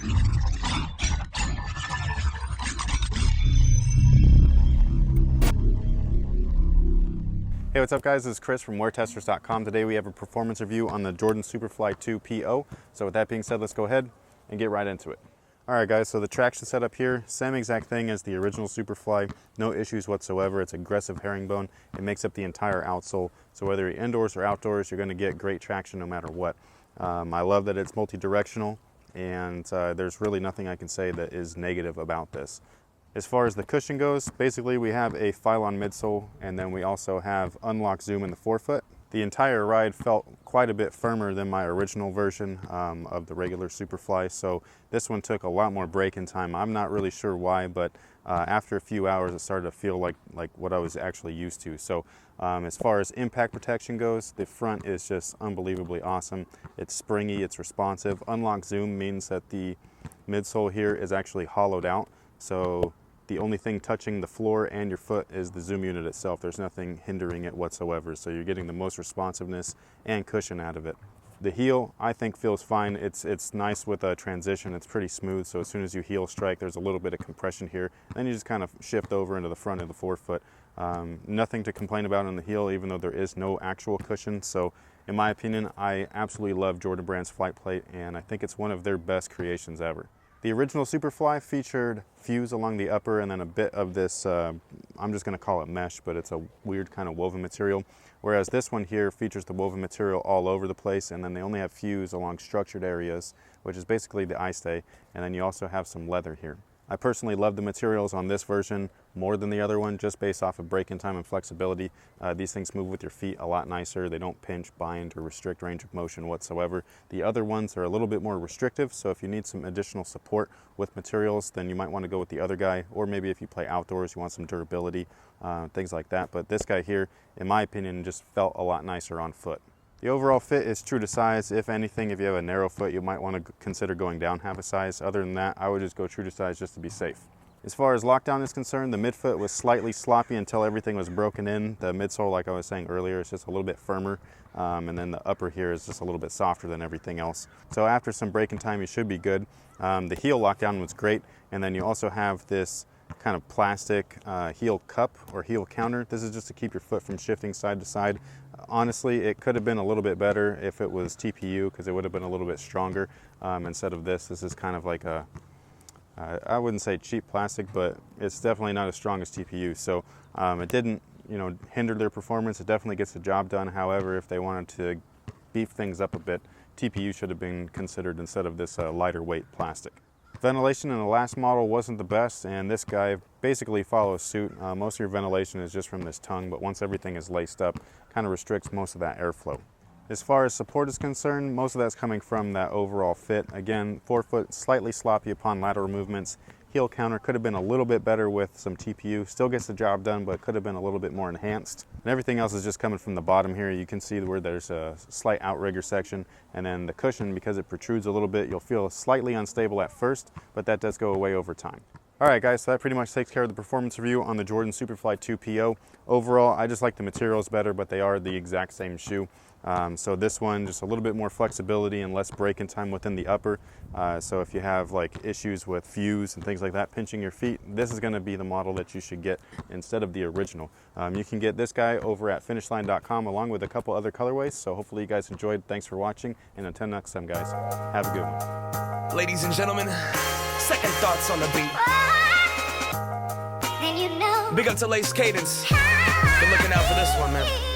Hey, what's up guys? This is Chris from WearTesters.com. Today we have a performance review on the Jordan Superfly 2 PO. So with that being said, let's go ahead and get right into it. Alright guys, so the traction setup here, same exact thing as the original Superfly. No issues whatsoever. It's aggressive herringbone. It makes up the entire outsole. So whether you're indoors or outdoors, you're going to get great traction no matter what. I love that it's multi-directional, and there's really nothing I can say that is negative about this. As far as the cushion goes, basically we have a Phylon midsole, and then we also have unlock zoom in the forefoot. The entire ride felt quite a bit firmer than my original version of the regular Superfly, so this one took a lot more braking time. I'm not really sure why, but after a few hours it started to feel like what I was actually used to. So as far as impact protection goes, the front is just unbelievably awesome. It's springy, it's responsive. Unlock zoom means that the midsole here is actually hollowed out, so the only thing touching the floor and your foot is the zoom unit itself. There's nothing hindering it whatsoever, so you're getting the most responsiveness and cushion out of it. The heel, I think, feels fine. It's nice with a transition. It's pretty smooth, so as soon as you heel strike, there's a little bit of compression here. Then you just kind of shift over into the front of the forefoot. Nothing to complain about on the heel, even though there is no actual cushion. So in my opinion, I absolutely love Jordan Brand's flight plate, and I think it's one of their best creations ever. The original Superfly featured fuse along the upper and then a bit of this, I'm just going to call it mesh, but it's a weird kind of woven material. Whereas this one here features the woven material all over the place, and then they only have fuse along structured areas, which is basically the eye stay, and then you also have some leather here. I personally love the materials on this version more than the other one, just based off of braking time and flexibility. These things move with your feet a lot nicer. They don't pinch, bind, or restrict range of motion whatsoever. The other ones are a little bit more restrictive, so if you need some additional support with materials, then you might want to go with the other guy, or maybe if you play outdoors, you want some durability, things like that. But this guy here, in my opinion, just felt a lot nicer on foot. The overall fit is true to size. If anything, if you have a narrow foot, you might want to consider going down half a size. Other than that, I would just go true to size just to be safe. As far as lockdown is concerned, the midfoot was slightly sloppy until everything was broken in. The midsole, like I was saying earlier, is just a little bit firmer. And then the upper here is just a little bit softer than everything else. So after some braking time, you should be good. The heel lockdown was great. And then you also have this kind of plastic heel cup or heel counter. This is just to keep your foot from shifting side to side. Honestly, it could have been a little bit better if it was TPU, because it would have been a little bit stronger. Instead of this is kind of like a, I wouldn't say cheap plastic, but it's definitely not as strong as TPU. So it didn't, hinder their performance. It definitely gets the job done. However, if they wanted to beef things up a bit, TPU should have been considered instead of this lighter weight plastic. Ventilation in the last model wasn't the best, and this guy basically follows suit. Most of your ventilation is just from this tongue, but once everything is laced up, kind of restricts most of that airflow. As far as support is concerned, most of that's coming from that overall fit. Again, forefoot slightly sloppy upon lateral movements. Heel counter could have been a little bit better with some TPU. Still gets the job done, but could have been a little bit more enhanced. And everything else is just coming from the bottom here. You can see where there's a slight outrigger section, and then the cushion, because it protrudes a little bit, you'll feel slightly unstable at first, but that does go away over time. Alright guys, so that pretty much takes care of the performance review on the Jordan Superfly 2 PO. Overall, I just like the materials better, but they are the exact same shoe. So this one, just a little bit more flexibility and less braking time within the upper. So if you have like issues with fuse and things like that pinching your feet, this is going to be the model that you should get instead of the original. You can get this guy over at finishline.com along with a couple other colorways. So hopefully you guys enjoyed. Thanks for watching, and until next time guys, have a good one. Ladies and gentlemen, second thoughts on the beat. And you know, Big up to Lace Cadence. Been looking out for this one, man.